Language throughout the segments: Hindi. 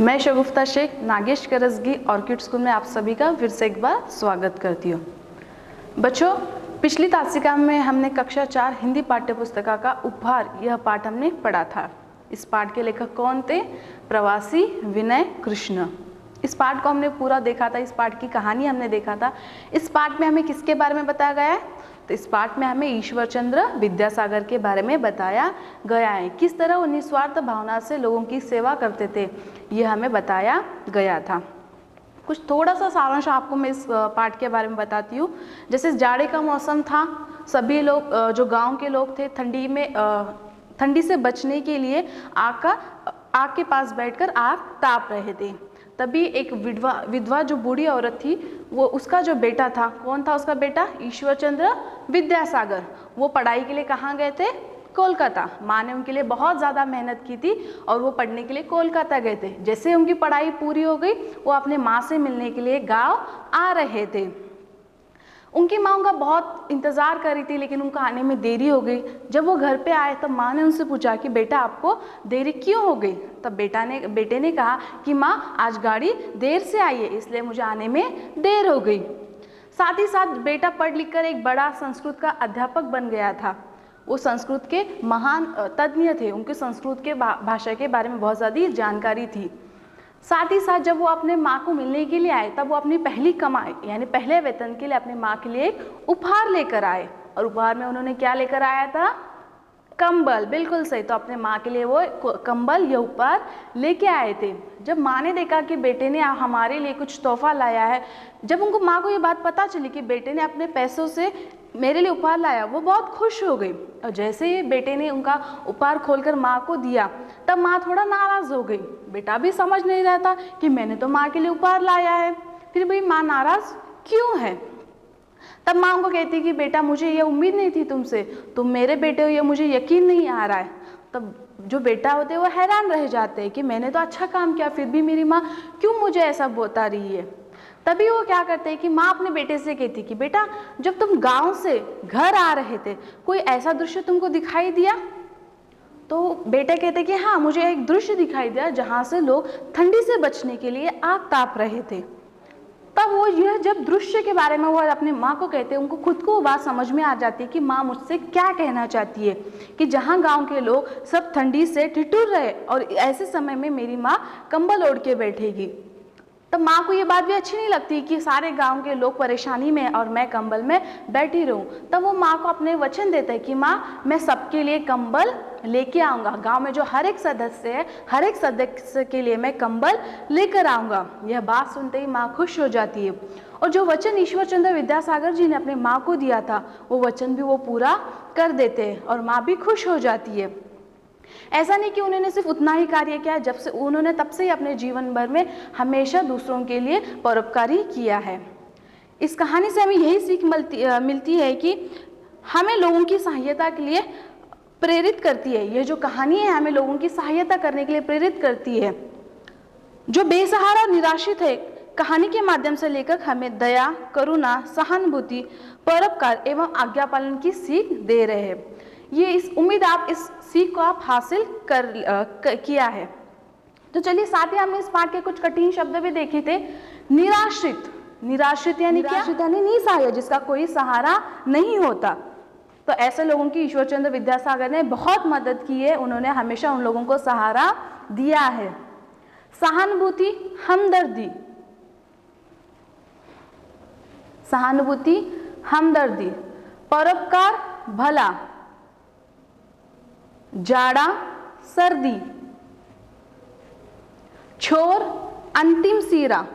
मैं शगुफ्ता शेख नागेश करसगी ऑर्किड स्कूल में आप सभी का फिर से एक बार स्वागत करती हूँ। बच्चों, पिछली तासिका में हमने कक्षा 4 हिंदी पाठ्य पुस्तिका का उपहार यह पाठ हमने पढ़ा था। इस पाठ के लेखक कौन थे? प्रवासी विनय कृष्ण। इस पाठ को हमने पूरा देखा था, इस पाठ की कहानी हमने देखा था। इस पाठ में हमें किसके बारे में बताया गया है? तो इस पाठ में हमें ईश्वरचंद्र विद्यासागर के बारे में बताया गया है। किस तरह वो निस्वार्थ भावना से लोगों की सेवा करते थे, यह हमें बताया गया था। कुछ थोड़ा सा सारांश आपको मैं इस पाठ के बारे में बताती हूँ। जैसे जाड़े का मौसम था, सभी लोग जो गांव के लोग थे ठंडी से बचने के लिए आग के पास बैठकर आग ताप रहे थे। तभी एक विधवा जो बूढ़ी औरत थी, वो उसका जो बेटा था, कौन था उसका बेटा? ईश्वरचंद्र विद्यासागर। वो पढ़ाई के लिए कहाँ गए थे? कोलकाता। माँ ने उनके लिए बहुत ज़्यादा मेहनत की थी और वो पढ़ने के लिए कोलकाता गए थे। जैसे उनकी पढ़ाई पूरी हो गई, वो अपने माँ से मिलने के लिए गाँव आ रहे थे। उनकी माँ उनका बहुत इंतज़ार कर रही थी, लेकिन उनका आने में देरी हो गई। जब वो घर पे आए तब माँ ने उनसे पूछा कि बेटा आपको देरी क्यों हो गई? तब बेटे ने कहा कि माँ आज गाड़ी देर से आई है, इसलिए मुझे आने में देर हो गई। साथ ही साथ बेटा पढ़ लिख कर एक बड़ा संस्कृत का अध्यापक बन गया था। वो संस्कृत के महान तज्ञ थे, उनके संस्कृत के भाषा के बारे में बहुत ज़्यादा जानकारी थी। साथ ही साथ जब वो अपने माँ को मिलने के लिए आए, तब वो अपनी पहली कमाई यानी पहले वेतन के लिए अपने माँ के लिए एक उपहार लेकर आए। और उपहार में उन्होंने क्या लेकर आया था? कंबल। बिल्कुल सही। तो अपने माँ के लिए वो कंबल या उपहार लेके आए थे। जब माँ ने देखा कि बेटे ने हमारे लिए कुछ तोहफा लाया है, जब उनको माँ को ये बात पता चली कि बेटे ने अपने पैसों से मेरे लिए उपहार लाया, वो बहुत खुश हो गई। और जैसे ही बेटे ने उनका उपहार खोलकर माँ को दिया, तब माँ थोड़ा नाराज़ हो गई। बेटा भी समझ नहीं रहा था कि मैंने तो माँ के लिए उपहार लाया है, फिर भी माँ नाराज़ क्यों है? तब माँ उनको कहती कि बेटा मुझे ये उम्मीद नहीं थी तुमसे, तुम मेरे बेटे हो, ये मुझे यकीन नहीं आ रहा है। तब जो बेटा होते हैं वो हैरान रह जाते हैं कि मैंने तो अच्छा काम किया, फिर भी मेरी माँ क्यों मुझे ऐसा बता रही है। तभी वो क्या करते हैं कि माँ अपने बेटे से कहती कि बेटा जब तुम गांव से घर आ रहे थे, कोई ऐसा दृश्य तुमको दिखाई दिया? तो बेटा कहते कि हाँ, मुझे एक दृश्य दिखाई दिया जहाँ से लोग ठंडी से बचने के लिए आग ताप रहे थे। तब वो यह जब दृश्य के बारे में वो अपनी माँ को कहते हैं, उनको खुद को वो बात समझ में आ जाती है कि माँ मुझसे क्या कहना चाहती है, कि जहाँ गांव के लोग सब ठंडी से ठिठुर रहे और ऐसे समय में मेरी माँ कंबल ओढ़ के बैठेगी। तब माँ को ये बात भी अच्छी नहीं लगती कि सारे गांव के लोग परेशानी में और मैं कंबल में बैठी रहूं। तब वो माँ को अपने वचन देता है कि माँ मैं सबके लिए कंबल लेके आऊँगा, गांव में जो हर एक सदस्य है, हर एक सदस्य के लिए मैं कंबल लेकर आऊँगा। यह बात सुनते ही माँ खुश हो जाती है और जो वचन ईश्वरचंद्र विद्यासागर जी ने अपने माँ को दिया था, वो वचन भी वो पूरा कर देते हैं और माँ भी खुश हो जाती है। ऐसा नहीं कि उन्होंने सिर्फ उतना ही कार्य किया, जब से उन्होंने तब से ही अपने जीवन भर में हमेशा दूसरों के लिए परोपकारी किया है। इस कहानी से हमें यही सीख मिलती है कि हमें लोगों की सहायता के लिए प्रेरित करती है। ये जो कहानी है हमें लोगों की सहायता करने के लिए प्रेरित करती है। जो बेसहारा निराश्रित है, कहानी के माध्यम से लेखक हमें दया, करुणा, सहानुभूति, परोपकार एवं आज्ञा पालन की सीख दे रहे हैं। ये इस उम्मीद आप इस सीख को आप हासिल किया है। तो चलिए, साथ ही हमने इस पाठ के कुछ कठिन शब्द भी देखे थे। निराश्रित यानी क्या? यानी निसहाय, जिसका कोई सहारा नहीं होता। तो ऐसे लोगों की ईश्वरचंद्र विद्यासागर ने बहुत मदद की है, उन्होंने हमेशा उन लोगों को सहारा दिया है। सहानुभूति, हमदर्दी, परोपकार, भला, जाड़ा, सर्दी, छोर, अंतिम सीरा,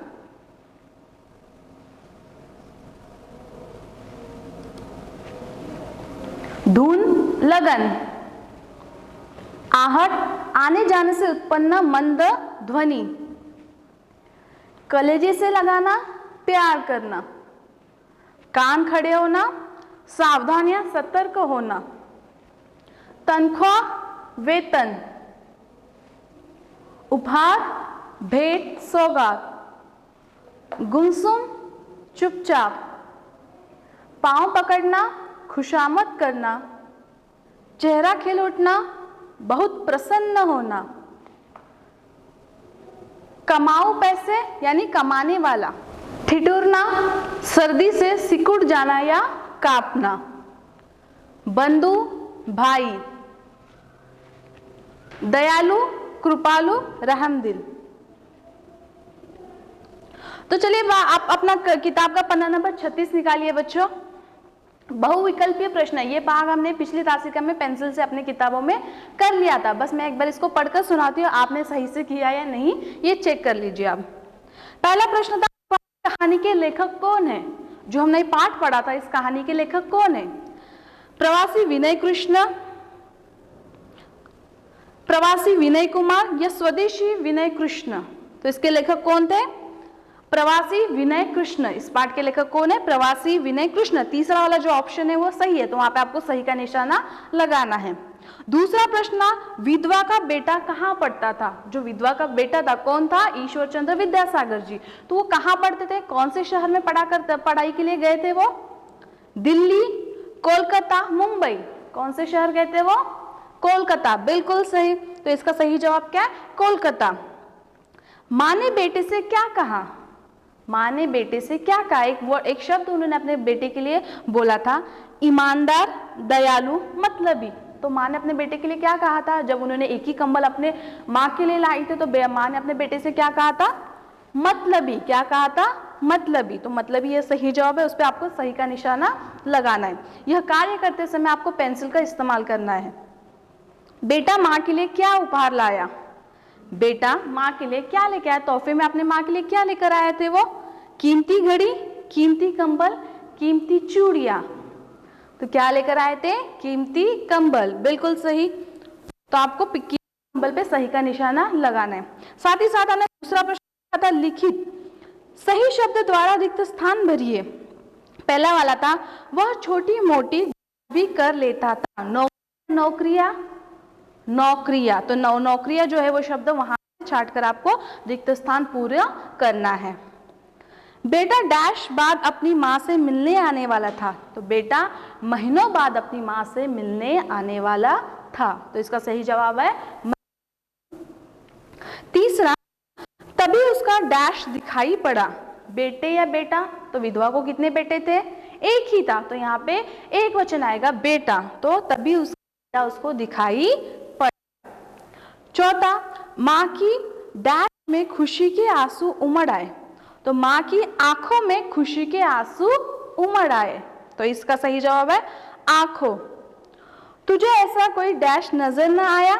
धुन, लगन, आहट, आने जाने से उत्पन्न मंद ध्वनि, कलेजे से लगाना, प्यार करना, कान खड़े होना, सावधान या सतर्क होना, तनख्वाह, वेतन, उपहार, भेंट, सौगात, गुमसुम, चुपचाप, पांव पकड़ना, खुशामद करना, चेहरा खिल उठना, बहुत प्रसन्न होना, कमाऊ पैसे यानी कमाने वाला। ठिठुरना, सर्दी से सिकुड़ जाना या कांपना। बंधु, भाई। दयालु, कृपालु, रहमदिल। तो चलिए आप अपना किताब का पन्ना नंबर 36 निकालिए बच्चों। बहुविकल्पीय प्रश्न है। ये भाग हमने पिछली तासिका में पेंसिल से अपनी किताबों में कर लिया था। बस मैं एक बार इसको पढ़कर सुनाती हूँ, आपने सही से किया या नहीं ये चेक कर लीजिए आप। पहला प्रश्न था, कहानी के लेखक कौन है? जो हमने पाठ पढ़ा था, इस कहानी के लेखक कौन है? प्रवासी विनय कृष्ण, प्रवासी विनय कुमार या स्वदेशी विनय कृष्ण? तो इसके लेखक कौन थे? प्रवासी विनय कृष्ण। इस पाठ के लेखक कौन है? प्रवासी विनय कृष्ण। तीसरा वाला जो ऑप्शन है वो सही है, तो वहां पे आपको सही का निशाना लगाना है। दूसरा प्रश्न, विधवा का बेटा कहाँ पढ़ता था? जो विधवा का बेटा था कौन था? ईश्वर चंद्र विद्यासागर जी। तो वो कहाँ पढ़ते थे? कौन से शहर में पढ़ाई के लिए गए थे वो? दिल्ली, कोलकाता, मुंबई। कौन से शहर गए थे वो? कोलकाता। बिल्कुल सही। तो इसका सही जवाब क्या है? कोलकाता। माँ ने बेटे से क्या कहा? माँ ने बेटे से क्या कहा? एक शब्द उन्होंने अपने बेटे के लिए बोला था, ईमानदार, दयालु, मतलबी। तो माँ ने अपने बेटे के लिए क्या कहा था? जब उन्होंने एक ही कंबल अपने माँ के लिए लाई थे तो माँ ने अपने बेटे से क्या कहा था? मतलबी। क्या कहा था? मतलबी। तो मतलबी ये सही जवाब है, उस पर आपको सही का निशाना लगाना है। यह कार्य करते समय आपको पेंसिल का इस्तेमाल करना है। बेटा माँ के लिए क्या उपहार लाया? बेटा माँ के लिए क्या लेकर आया? तोहफे में अपने माँ के लिए क्या लेकर आए थे वो? कीमती घड़ी, कीमती कंबल, कीमती चूड़ियां। तो क्या लेकर आए थे? कीमती कंबल। बिल्कुल सही। तो आपको कंबल पे सही का निशाना लगाना है। साथ ही साथ हमने दूसरा प्रश्न था, लिखित सही शब्द द्वारा रिक्त स्थान भरिए। पहला वाला था, वह छोटी मोटी भी कर लेता था। नौकरियां, नौकरियां। तो नौकरियां जो है वो शब्द वहां छाट कर आपको रिक्त स्थान पूरा करना है। बेटा डैश बाद अपनी माँ से मिलने आने वाला था। तो बेटा महीनों बाद अपनी माँ से मिलने आने वाला था। तो इसका सही जवाब है। तीसरा, तभी उसका डैश दिखाई पड़ा। बेटे या बेटा? तो विधवा को कितने बेटे थे? एक ही था, तो यहाँ पे एक वचन आएगा बेटा। तो तभी उसको दिखाई पड़ा। चौथा, माँ की डैश में खुशी के आंसू उमड़ आए। तो माँ की आंखों में खुशी के आंसू उमड़ आए। तो इसका सही जवाब है आंखों। तुझे ऐसा कोई डैश नजर न आया?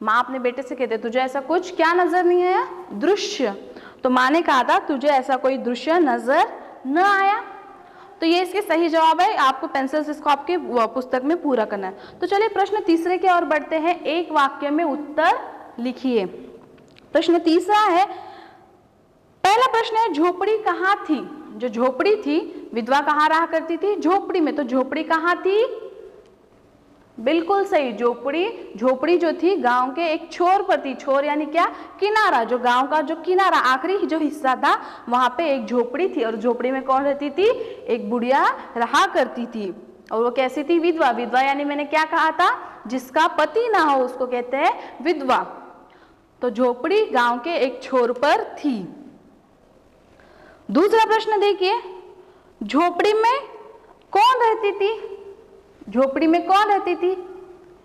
माँ अपने बेटे से कहते तुझे ऐसा कुछ क्या नजर नहीं आया? दृश्य। तो माँ ने कहा था तुझे ऐसा कोई दृश्य नजर न आया। तो ये इसके सही जवाब है। आपको पेंसिल से इसको आपके पुस्तक में पूरा करना है। तो चलिए प्रश्न तीसरे की ओर बढ़ते हैं। एक वाक्य में उत्तर लिखिए। प्रश्न तीसरा है, पहला प्रश्न है, झोपड़ी कहाँ थी? जो झोपड़ी थी, विधवा कहाँ रहा करती थी? झोपड़ी में। तो झोपड़ी कहाँ थी? बिल्कुल सही। झोपड़ी जो थी गांव के एक छोर पर थी। छोर यानी क्या? किनारा। जो गांव का जो किनारा, आखिरी जो हिस्सा था, वहां पे एक झोपड़ी थी। और झोपड़ी में कौन रहती थी? एक बुढ़िया रहा करती थी। और वो कैसी थी? विधवा। विधवा यानी मैंने क्या कहा था? जिसका पति ना हो उसको कहते हैं विधवा। तो झोपड़ी गांव के एक छोर पर थी। दूसरा प्रश्न देखिए, झोपड़ी में कौन रहती थी? झोपड़ी में कौन रहती थी?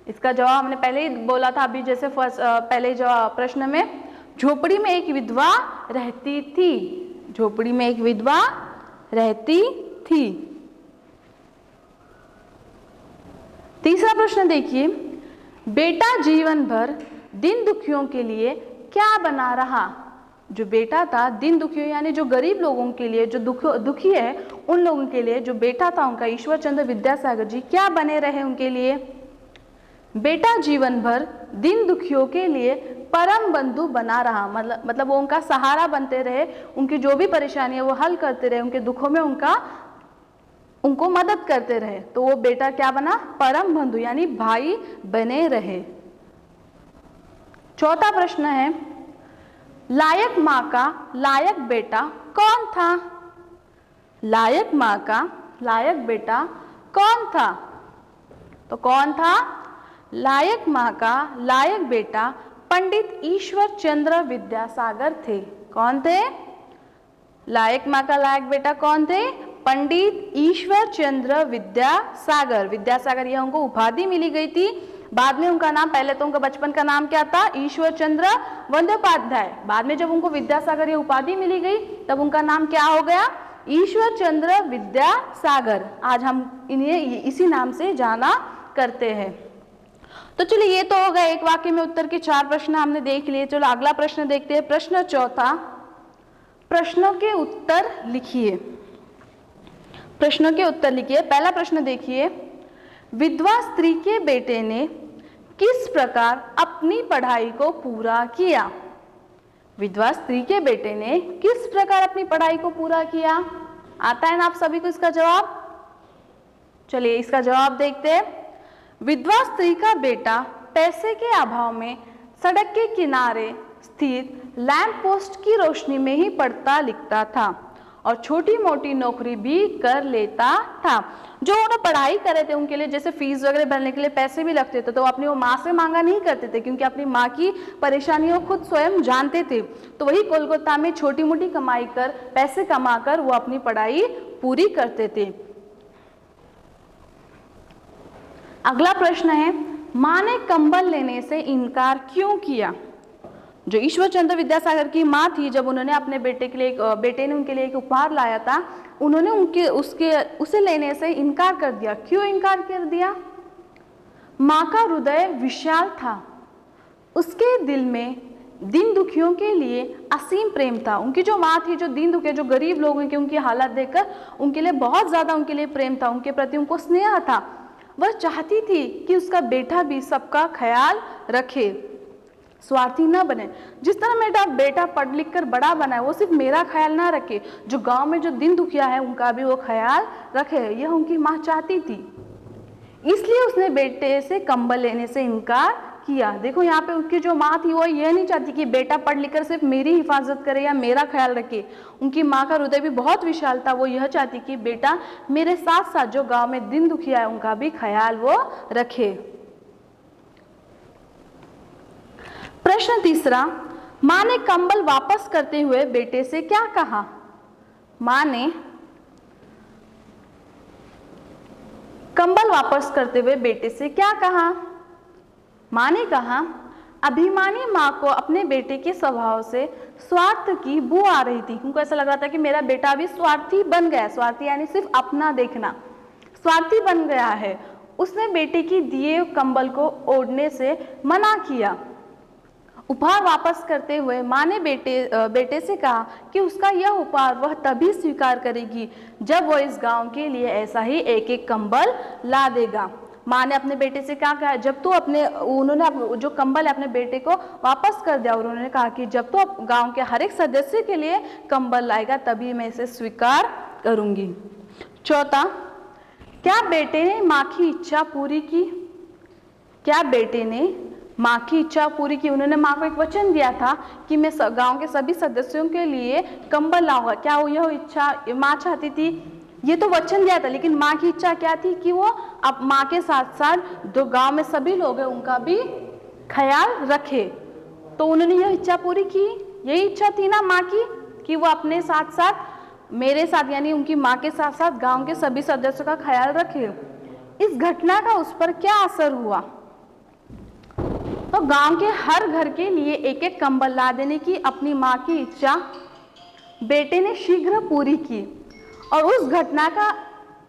इसका जवाब हमने पहले ही बोला था, अभी जैसे पहले जो प्रश्न में, झोपड़ी में एक विधवा रहती थी। झोपड़ी में एक विधवा रहती थी। तीसरा प्रश्न देखिए, बेटा जीवन भर दिन दुखियों के लिए क्या बना रहा? जो बेटा था दिन दुखियों यानी जो गरीब लोगों के लिए, जो दुखी है उन लोगों के लिए जो बेटा था उनका, ईश्वर चंद्र विद्यासागर जी क्या बने रहे उनके लिए? बेटा जीवन भर दिन दुखियों के लिए परम बंधु बना रहा। मतलब वो उनका सहारा बनते रहे, उनकी जो भी परेशानी है वो हल करते रहे, उनके दुखों में उनको मदद करते रहे। तो वो बेटा क्या बना? परम बंधु यानी भाई बने रहे। चौथा प्रश्न है, लायक माँ का लायक बेटा कौन था? लायक माँ का लायक बेटा कौन था? तो कौन था? लायक माँ का लायक बेटा पंडित ईश्वर चंद्र विद्यासागर थे। कौन थे? लायक माँ का लायक बेटा कौन थे? पंडित ईश्वर चंद्र विद्यासागर। विद्यासागर यह उनको उपाधि मिली गई थी। बाद में उनका नाम, पहले तो उनका बचपन का नाम क्या था? ईश्वर चंद्र वंदोपाध्याय। बाद में जब उनको विद्यासागर ये उपाधि मिली गई तब उनका नाम क्या हो गया? ईश्वर चंद्र विद्यासागर। आज हम इन्हें इसी नाम से जाना करते हैं। तो चलिए, ये तो हो गया एक वाक्य में उत्तर के 4 प्रश्न हमने देख लिए। चलो अगला प्रश्न देखते हैं। प्रश्न चौथा, प्रश्नों के उत्तर लिखिए। प्रश्नों के उत्तर लिखिए। पहला प्रश्न देखिए, विधवा स्त्री के बेटे ने किस प्रकार अपनी पढ़ाई को पूरा किया? विधवा स्त्री के बेटे ने किस प्रकार अपनी पढ़ाई को पूरा किया? आता है ना आप सभी को इसका जवाब? चलिए इसका जवाब देखते हैं। विधवा स्त्री का बेटा पैसे के अभाव में सड़क के किनारे स्थित लैंप पोस्ट की रोशनी में ही पढ़ता लिखता था और छोटी मोटी नौकरी भी कर लेता था। जो उन्होंने पढ़ाई करे थे उनके लिए जैसे फीस वगैरह भरने के लिए पैसे भी लगते थे, तो अपनी वो माँ से मांगा नहीं करते थे, क्योंकि अपनी माँ की परेशानियों खुद स्वयं जानते थे। तो वही कोलकाता में छोटी मोटी कमाई कर, पैसे कमाकर वो अपनी पढ़ाई पूरी करते थे। अगला प्रश्न है, माँ ने कंबल लेने से इनकार क्यों किया? जो ईश्वर चंद्र विद्यासागर की माँ थी, जब उन्होंने अपने बेटे ने उनके लिए एक उपहार लाया था, उन्होंने उसे लेने से इनकार कर दिया। क्यों इनकार कर दिया? माँ का हृदय विशाल था, उसके दिल में दीन दुखियों के लिए असीम प्रेम था। उनकी जो माँ थी, जो दीन दुखिया, जो गरीब लोग हैं, उनकी हालत देखकर उनके लिए बहुत ज्यादा उनके लिए प्रेम था, उनके प्रति उनको स्नेह था। वह चाहती थी कि उसका बेटा भी सबका ख्याल रखे, स्वार्थी न बने। जिस तरह मेरा बेटा पढ़ लिख कर बड़ा बना है, वो सिर्फ मेरा ख्याल ना रखे, जो गांव में जो दिन दुखिया है उनका भी वो ख्याल रखे, यह उनकी माँ चाहती थी। इसलिए उसने बेटे से कंबल लेने से इनकार किया। देखो यहाँ पे उसकी जो माँ थी वो ये नहीं चाहती कि बेटा पढ़ लिख कर सिर्फ मेरी हिफाजत करे या मेरा ख्याल रखे। उनकी माँ का हृदय भी बहुत विशाल था, वो यह चाहती कि बेटा मेरे साथ साथ जो गाँव में दिन दुखिया है उनका भी ख्याल वो रखे। प्रश्न तीसरा, माँ ने कंबल वापस करते हुए बेटे से क्या कहा? माँ ने कंबल वापस करते हुए बेटे से क्या कहा? माँ ने कहा, अभिमानी माँ को अपने बेटे के स्वभाव से स्वार्थ की बू आ रही थी। उनको ऐसा लग रहा था कि मेरा बेटा अभी स्वार्थी बन गया है। स्वार्थी यानी सिर्फ अपना देखना, स्वार्थी बन गया है। उसने बेटे की दिए कंबल को ओढ़ने से मना किया। उपहार वापस करते हुए माँ ने बेटे से कहा कि उसका यह उपहार वह तभी स्वीकार करेगी जब वह इस गांव के लिए ऐसा ही एक एक कंबल ला देगा। माँ ने अपने बेटे से क्या कहा? जब तू उन्होंने जो कंबल है अपने बेटे को वापस कर दिया और उन्होंने कहा कि जब तू गांव के हर एक सदस्य के लिए कंबल लाएगा तभी मैं इसे स्वीकार करूंगी। चौथा, क्या बेटे ने माँ की इच्छा पूरी की? क्या बेटे ने माँ की इच्छा पूरी की? उन्होंने माँ को एक वचन दिया था कि मैं गांव के सभी सदस्यों के लिए कंबल लाऊंगा। क्या वो यह इच्छा माँ चाहती थी? ये तो वचन दिया था, लेकिन माँ की इच्छा क्या थी कि वो अब माँ के साथ साथ जो गांव में सभी लोग हैं उनका भी ख्याल रखे। तो उन्होंने यह इच्छा पूरी की। यही इच्छा थी ना माँ की कि वो अपने साथ साथ मेरे साथ यानी उनकी माँ के साथ साथ गांव के सभी सदस्यों का ख्याल रखे। इस घटना का उस पर क्या असर हुआ? तो गांव के हर घर के लिए एक एक कंबल ला देने की अपनी माँ की इच्छा बेटे ने शीघ्र पूरी की और उस घटना का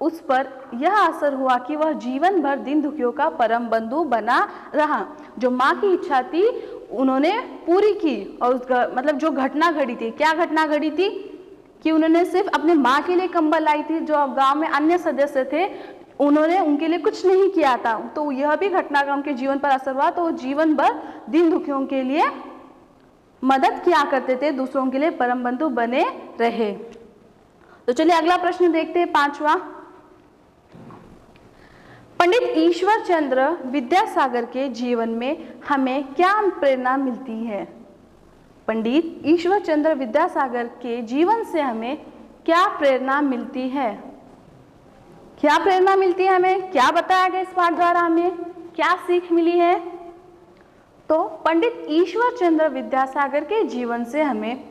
उस पर यह असर हुआ कि वह जीवन भर दिन दुखियों का परम बंधु बना रहा। जो माँ की इच्छा थी उन्होंने पूरी की और मतलब जो घटना घड़ी थी, क्या घटना घड़ी थी कि उन्होंने सिर्फ अपने माँ के लिए कंबल लाई थी, जो गांव में अन्य सदस्य थे उन्होंने उनके लिए कुछ नहीं किया था। तो यह भी घटना का उनके जीवन पर असर हुआ, तो जीवन भर दिन दुखियों के लिए मदद किया करते थे, दूसरों के लिए परम बंधु बने रहे। तो चलिए अगला प्रश्न देखते हैं, 5वां। पंडित ईश्वर चंद्र विद्यासागर के जीवन में हमें क्या प्रेरणा मिलती है? पंडित ईश्वर चंद्र विद्यासागर के जीवन से हमें क्या प्रेरणा मिलती है? क्या प्रेरणा मिलती है हमें? क्या बताया गया इस पाठ द्वारा? हमें क्या सीख मिली है? तो पंडित ईश्वर चंद्र विद्यासागर के जीवन से हमें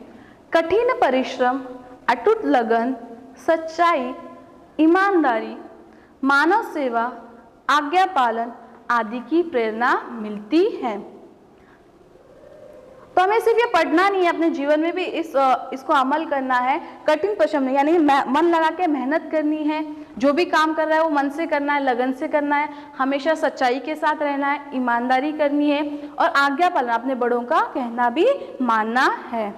कठिन परिश्रम, अटूट लगन, सच्चाई, ईमानदारी, मानव सेवा, आज्ञा पालन आदि की प्रेरणा मिलती है। तो हमें सिर्फ ये पढ़ना नहीं है, अपने जीवन में भी इसको अमल करना है। कठिन परिश्रम यानी मन लगा के मेहनत करनी है, जो भी काम कर रहा है वो मन से करना है, लगन से करना है, हमेशा सच्चाई के साथ रहना है, ईमानदारी करनी है और आज्ञा पालन, अपने बड़ों का कहना भी मानना है।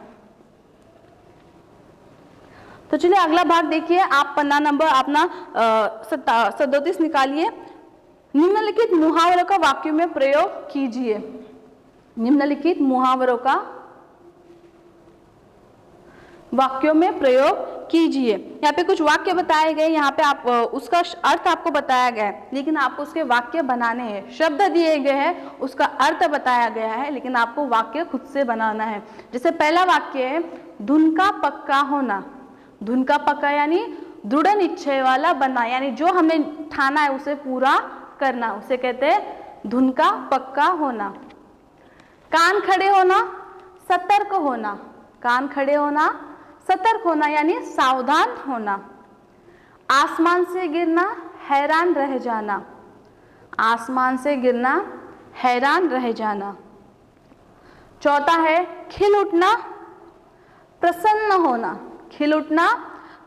तो चलिए अगला भाग देखिए, आप पन्ना नंबर अपना 37 निकालिए। निम्नलिखित मुहावरों का वाक्यों में प्रयोग कीजिए। निम्नलिखित मुहावरों का वाक्यों में प्रयोग कीजिए। यहाँ पे कुछ वाक्य बताए गए, यहाँ पे आप उसका अर्थ आपको बताया गया है, लेकिन आपको उसके वाक्य बनाने हैं। शब्द दिए गए हैं, उसका अर्थ बताया गया है, लेकिन आपको वाक्य खुद से बनाना है। जैसे पहला वाक्य है धुन का पक्का होना। धुन का पक्का यानी दृढ़ निश्चय वाला बनना, यानी जो हमने ठाना है उसे पूरा करना, उसे कहते हैं धुन का पक्का होना। कान खड़े होना, सतर्क होना। कान खड़े होना, सतर्क होना यानी सावधान होना। आसमान से गिरना, हैरान रह जाना। आसमान से गिरना, हैरान रह जाना। चौथा है खिल उठना, प्रसन्न होना। खिल उठना,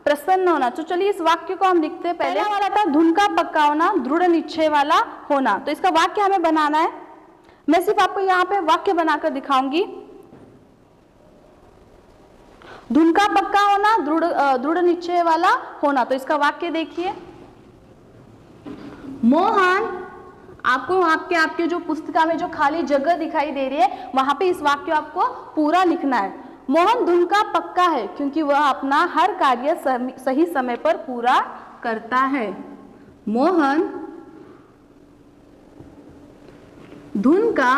प्रसन्न होना। तो चलिए इस वाक्य को हम लिखते हैं। पहला वाला था धुन का पक्का होना, दृढ़ निश्चय वाला होना। तो इसका वाक्य हमें बनाना है। मैं सिर्फ आपको यहाँ पे वाक्य बनाकर दिखाऊंगी। धुन का पक्का होना, दृढ़ निश्चय वाला होना। तो इसका वाक्य देखिए। मोहन, आपको आपके जो पुस्तिका में जो खाली जगह दिखाई दे रही है वहां पे इस वाक्य आपको पूरा लिखना है। मोहन धुन का पक्का है क्योंकि वह अपना हर कार्य सही समय पर पूरा करता है। मोहन धुन का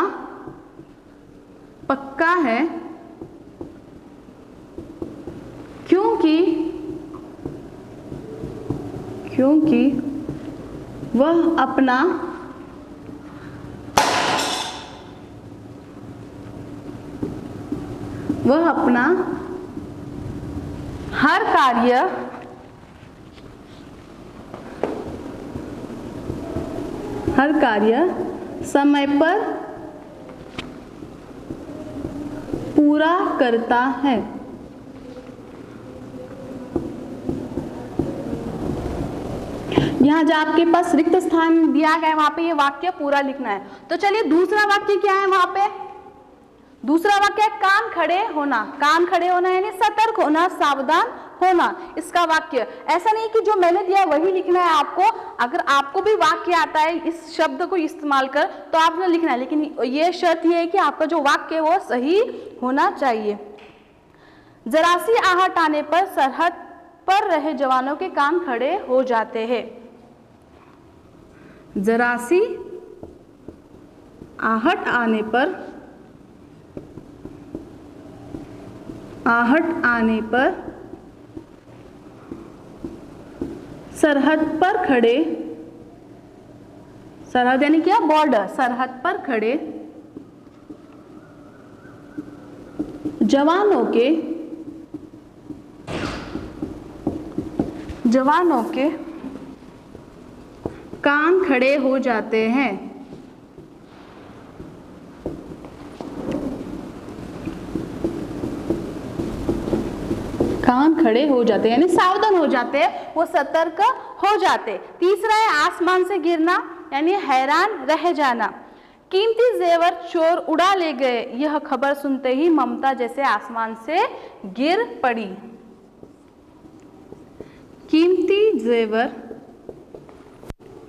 पक्का है क्योंकि वह अपना हर कार्य समय पर पूरा करता है। यहाँ जो आपके पास रिक्त स्थान दिया गया है वहां पे ये वाक्य पूरा लिखना है। तो चलिए दूसरा वाक्य क्या है वहां पे? दूसरा वाक्य है कान खड़े होना। कान खड़े होना यानी सतर्क होना, सावधान होना। इसका वाक्य ऐसा नहीं कि जो मैंने दिया वही लिखना है आपको। अगर आपको भी वाक्य आता है इस शब्द को इस्तेमाल कर तो आपने लिखना है, लेकिन ये शर्त ये है कि आपका जो वाक्य है वो सही होना चाहिए। जरा सी आहट आने पर सरहद पर रहे जवानों के कान खड़े हो जाते हैं। जरा सी आहट आने पर सरहद पर खड़े, सरहद यानी क्या? बॉर्डर। सरहद पर खड़े जवानों के कान खड़े हो जाते हैं। कान खड़े हो जाते यानी सावधान हो जाते हैं, वो सतर्क हो जाते। तीसरा है आसमान से गिरना यानी हैरान रह जाना। कीमती जेवर चोर उड़ा ले गए, यह खबर सुनते ही ममता जैसे आसमान से गिर पड़ी। कीमती जेवर,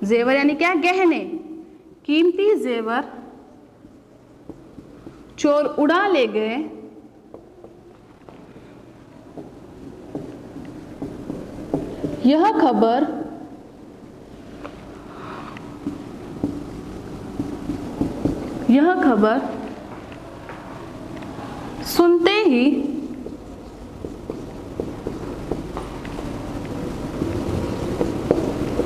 जेवर यानी क्या? गहने। कीमती जेवर चोर उड़ा ले गए, यह खबर सुनते ही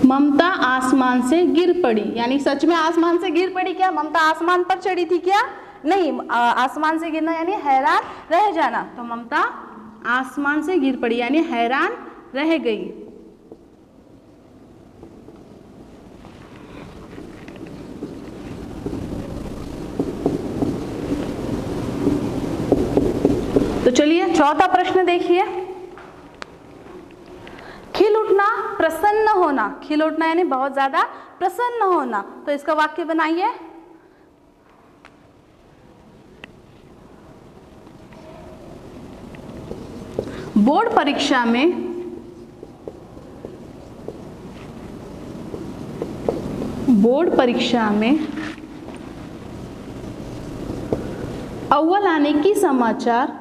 ममता आसमान से गिर पड़ी। यानी सच में आसमान से गिर पड़ी क्या? ममता आसमान पर चढ़ी थी क्या? नहीं, आसमान से गिरना यानी हैरान रह जाना, तो ममता आसमान से गिर पड़ी यानी हैरान रह गई। तो चलिए चौथा प्रश्न देखिए, खिल उठना, प्रसन्न होना। खिल उठना यानी बहुत ज्यादा प्रसन्न होना, तो इसका वाक्य बनाइए। बोर्ड परीक्षा में अव्वल आने की समाचार,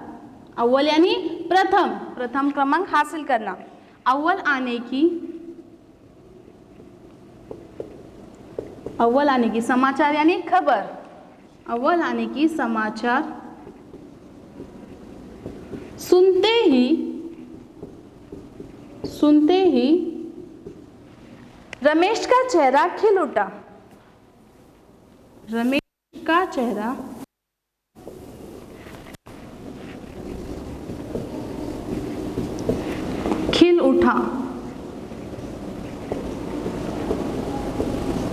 अव्वल यानी प्रथम क्रमांक हासिल करना, अव्वल आने की समाचार यानी खबर, अव्वल आने की समाचार सुनते ही रमेश का चेहरा खिल उठा। रमेश का चेहरा खिल उठा।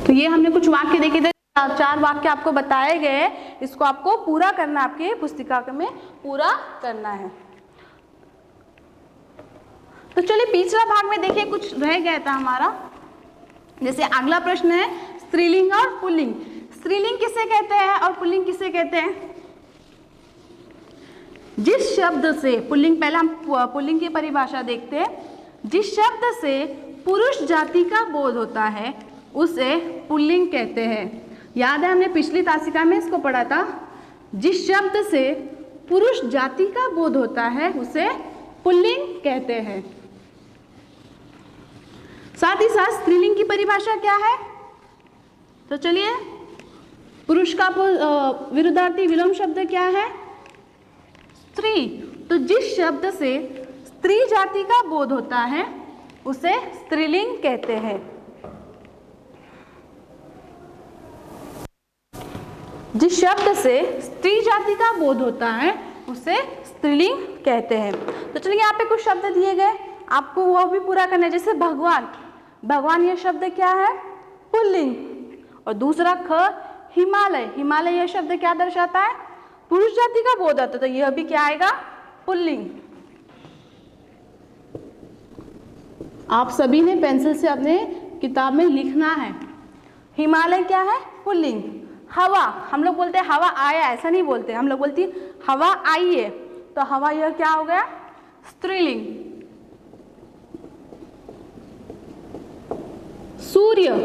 तो ये हमने कुछ वाक्य देखे थे, 4 वाक्य आपको बताए गए, इसको आपको पूरा करना, आपके पुस्तिका में पूरा करना है। तो चलिए पिछला भाग में देखिए कुछ रह गया था हमारा, जैसे अगला प्रश्न है स्त्रीलिंग और पुल्लिंग। स्त्रीलिंग किसे कहते हैं और पुल्लिंग किसे कहते हैं? जिस शब्द से, पुल्लिंग, पहले हम पुल्लिंग की परिभाषा देखते हैं। जिस शब्द से पुरुष जाति का बोध होता है उसे पुल्लिंग कहते हैं। याद है हमने पिछली तासिका में इसको पढ़ा था, जिस शब्द से पुरुष जाति का बोध होता है उसे पुल्लिंग कहते हैं। साथ ही साथ स्त्रीलिंग की परिभाषा क्या है? तो चलिए, पुरुष का विरुद्धार्थी विलोम शब्द क्या है? स्त्री। तो जिस शब्द से स्त्री जाति का बोध होता है उसे स्त्रीलिंग कहते हैं। जिस शब्द से स्त्री जाति का बोध होता है उसे स्त्रीलिंग कहते हैं। तो चलिए यहाँ पे कुछ शब्द दिए गए, आपको वो भी पूरा करना है। जैसे भगवान, भगवान यह शब्द क्या है? पुल्लिंग। और दूसरा हिमालय, हिमालय यह शब्द क्या दर्शाता है? पुरुष जाति का बोध होता है, तो यह भी क्या आएगा? पुल्लिंग। आप सभी ने पेंसिल से अपने किताब में लिखना है। हिमालय क्या है? पुल्लिंग। हवा, हम लोग बोलते हैं हवा आया, ऐसा नहीं बोलते, हम लोग बोलते हवा आई है, तो हवा यह क्या हो गया? स्त्रीलिंग। सूर्य,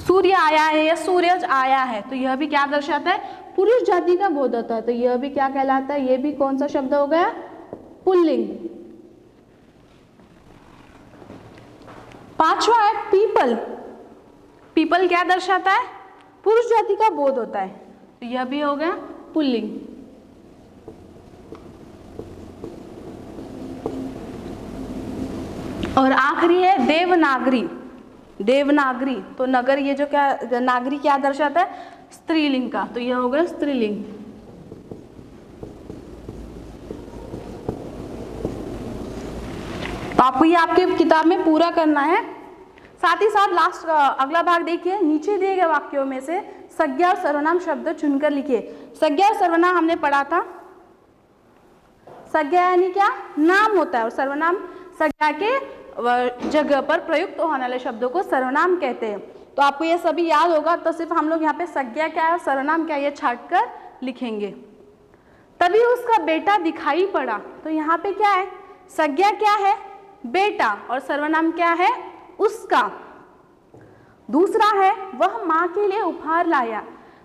सूर्य आया है या सूरज आया है, तो यह भी क्या दर्शाता है? पुरुष जाति का बोध होता है, तो यह भी क्या कहलाता है? यह भी कौन सा शब्द हो गया? पुल्लिंग। पांचवा है पीपल। पीपल क्या दर्शाता है? पुरुष जाति का बोध होता है, तो यह भी हो गया पुल्लिंग। और आखिरी है देवनागरी। देवनागरी, तो नगर, ये जो क्या नागरी क्या दर्शाता है? स्त्रीलिंग का, तो यह हो गया स्त्रीलिंग। तो आपको ये आपके किताब में पूरा करना है। साथ ही साथ लास्ट अगला भाग देखिए, नीचे दिए गए वाक्यों में से संज्ञा और सर्वनाम शब्द चुनकर लिखिए। संज्ञा और सर्वनाम हमने पढ़ा था। संज्ञा यानी क्या? नाम होता है, और सर्वनाम संज्ञा के जगह पर प्रयुक्त होने वाले शब्दों को सर्वनाम कहते हैं। तो आपको ये सभी याद होगा, तो सिर्फ हम लोग यहाँ पे संज्ञा क्या है और सर्वनाम क्या है ये छाट कर लिखेंगे। तभी उसका बेटा दिखाई पड़ा, तो यहाँ पे क्या है? संज्ञा क्या है? बेटा, और सर्वनाम क्या है? उसका। दूसरा है वह माँ के लिए उपहार लाया।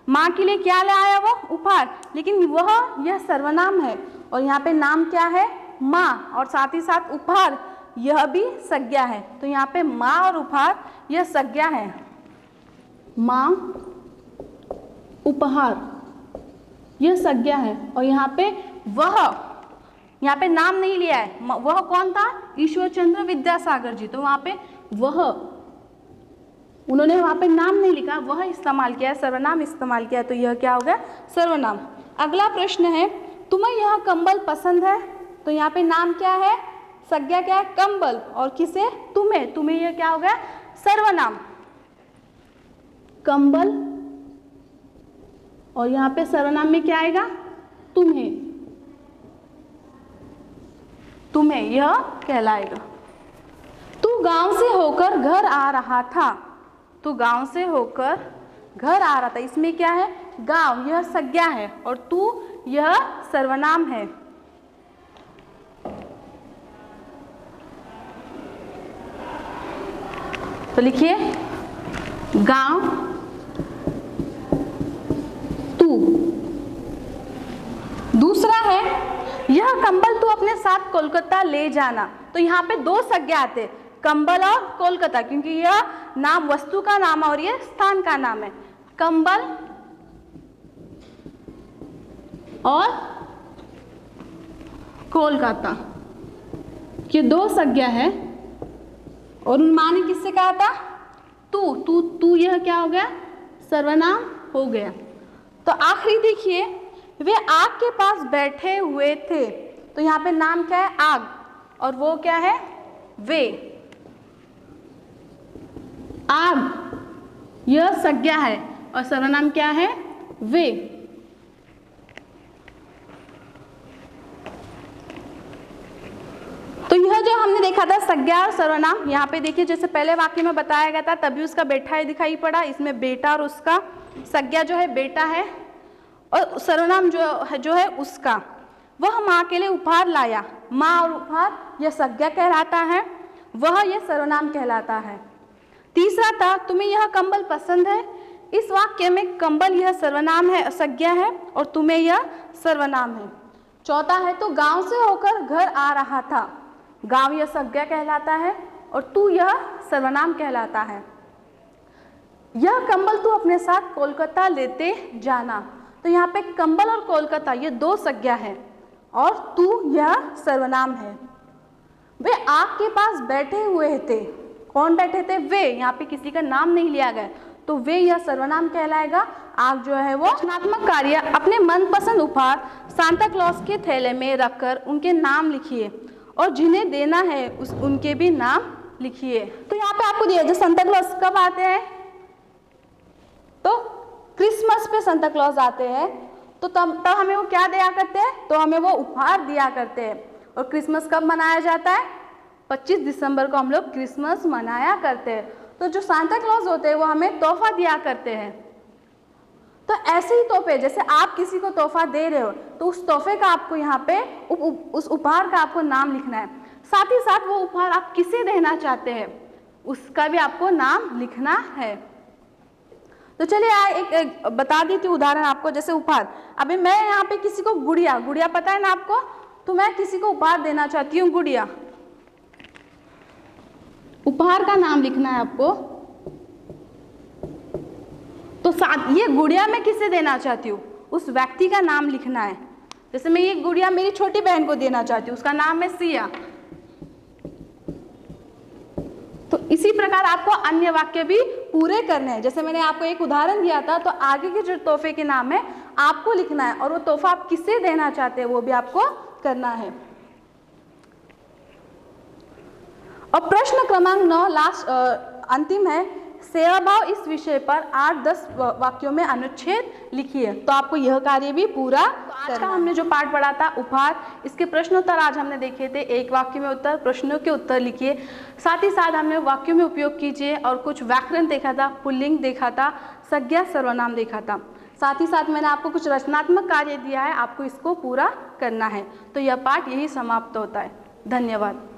माँ के लिए क्या लाया? वो उपहार, लेकिन वह यह सर्वनाम है, और यहाँ पे नाम क्या है? माँ, और साथ ही साथ उपहार यह भी संज्ञा है। तो यहाँ पे माँ और उपहार यह संज्ञा है। माँ, उपहार यह संज्ञा है, और यहाँ पे वह, यहाँ पे नाम नहीं लिया है। वह कौन था? ईश्वर चंद्र विद्यासागर जी, तो वहाँ पे वह उन्होंने वहाँ पे नाम नहीं लिखा, वह इस्तेमाल किया है, सर्वनाम इस्तेमाल किया है, तो यह क्या हो गया? सर्वनाम। अगला प्रश्न है, तुम्हें यह कंबल पसंद है? तो यहाँ पे नाम क्या है? संज्ञा क्या है? कंबल। और किसे? तुम्हें। तुम्हें यह क्या हो गया? सर्वनाम। कंबल, और यहाँ पे सर्वनाम में क्या आएगा? तुम्हें। तुम्हें यह कहलाएगा। तू गांव से होकर घर आ रहा था। तू गांव से होकर घर आ रहा था, इसमें क्या है? गांव, यह संज्ञा है, और तू यह सर्वनाम है। तो लिखिए गांव, तू। दूसरा है, यह कंबल तू अपने साथ कोलकाता ले जाना। तो यहाँ पे दो संज्ञा आते हैं, कंबल और कोलकाता, क्योंकि यह नाम वस्तु का नाम है और यह स्थान का नाम है। कंबल और कोलकाता, ये दो संज्ञा है, और उन्माद ने किससे कहा था? तू। तू तू यह क्या हो गया? सर्वनाम हो गया। तो आखिरी देखिए, वे आग के पास बैठे हुए थे। तो यहाँ पे नाम क्या है? आग, और वो क्या है? वे। आग यह संज्ञा है और सर्वनाम क्या है? वे। तो यह जो हमने देखा था संज्ञा और सर्वनाम, यहाँ पे देखिए जैसे पहले वाक्य में बताया गया था, तभी उसका बेटा ही दिखाई पड़ा। इसमें बेटा और उसका, संज्ञा जो है बेटा है और सर्वनाम जो है उसका। वह माँ के लिए उपहार लाया। माँ और उपहार यह संज्ञा कहलाता है, वह यह सर्वनाम कहलाता है। तीसरा था, तुम्हें यह कंबल पसंद है। इस वाक्य में कंबल यह सर्वनाम है, संज्ञा है, और तुम्हें यह सर्वनाम है। चौथा है, तो गांव से होकर घर आ रहा था। गांव यह संज्ञा कहलाता है और तू यह सर्वनाम कहलाता है। यह कंबल तू अपने साथ कोलकाता लेते जाना। तो यहाँ पे कंबल और कोलकाता ये दो संज्ञा है और तू यह सर्वनाम है। वे आग के पास बैठे हुए थे। कौन बैठे थे? वे। यहाँ पे किसी का नाम नहीं लिया गया, तो वे यह सर्वनाम कहलाएगा। आग जो है वो रचनात्मक कार्य, अपने मनपसंद उपहार सांता क्लॉज के थैले में रखकर उनके नाम लिखिए और जिन्हें देना है उनके भी नाम लिखिए। तो यहाँ पे आपको दिया जो सांता क्लॉज कब आते हैं? तो क्रिसमस पे सांता क्लॉज आते हैं। तो तब हमें वो क्या दिया करते हैं? तो हमें वो उपहार दिया करते हैं। और क्रिसमस कब मनाया जाता है? 25 दिसंबर को हम लोग क्रिसमस मनाया करते हैं। तो जो सांता क्लॉज होते हैं वो हमें तोहफा दिया करते हैं। तो ऐसे ही तोहफे, जैसे आप किसी को तोहफा दे रहे हो तो उस तोहफे का आपको यहाँ पे उस उपहार का आपको नाम लिखना है। साथ ही साथ वो उपहार आप किसे देना चाहते हैं उसका भी आपको नाम लिखना है। तो चलिए एक बता देती हूँ उदाहरण आपको। जैसे उपहार, अभी मैं यहाँ पे किसी को गुड़िया, गुड़िया पता है ना आपको, तो मैं किसी को उपहार देना चाहती हूँ गुड़िया। उपहार का नाम लिखना है आपको। तो साथ ये गुड़िया मैं किसे देना चाहती हूँ उस व्यक्ति का नाम लिखना है। जैसे मैं ये गुड़िया मेरी छोटी बहन को देना चाहती हूँ, उसका नाम है सिया। तो इसी प्रकार आपको अन्य वाक्य भी पूरे करने हैं। जैसे मैंने आपको एक उदाहरण दिया था, तो आगे के जो तोहफे के नाम है आपको लिखना है और वो तोहफा आप किसे देना चाहते हैं वो भी आपको करना है। और प्रश्न क्रमांक 9 लास्ट अंतिम है, सेवा भाव इस विषय पर 8-10 वाक्यों में अनुच्छेद लिखिए। तो आपको यह कार्य भी पूरा आज का हमने जो पाठ पढ़ा था उपहार, इसके प्रश्नोत्तर आज हमने देखे थे। एक वाक्य में उत्तर, प्रश्नों के उत्तर लिखिए। साथ ही साथ हमने वाक्यों में उपयोग कीजिए और कुछ व्याकरण देखा था, पुल्लिंग देखा था, संज्ञा सर्वनाम देखा था। साथ ही साथ मैंने आपको कुछ रचनात्मक कार्य दिया है, आपको इसको पूरा करना है। तो यह पाठ यही समाप्त होता है। धन्यवाद।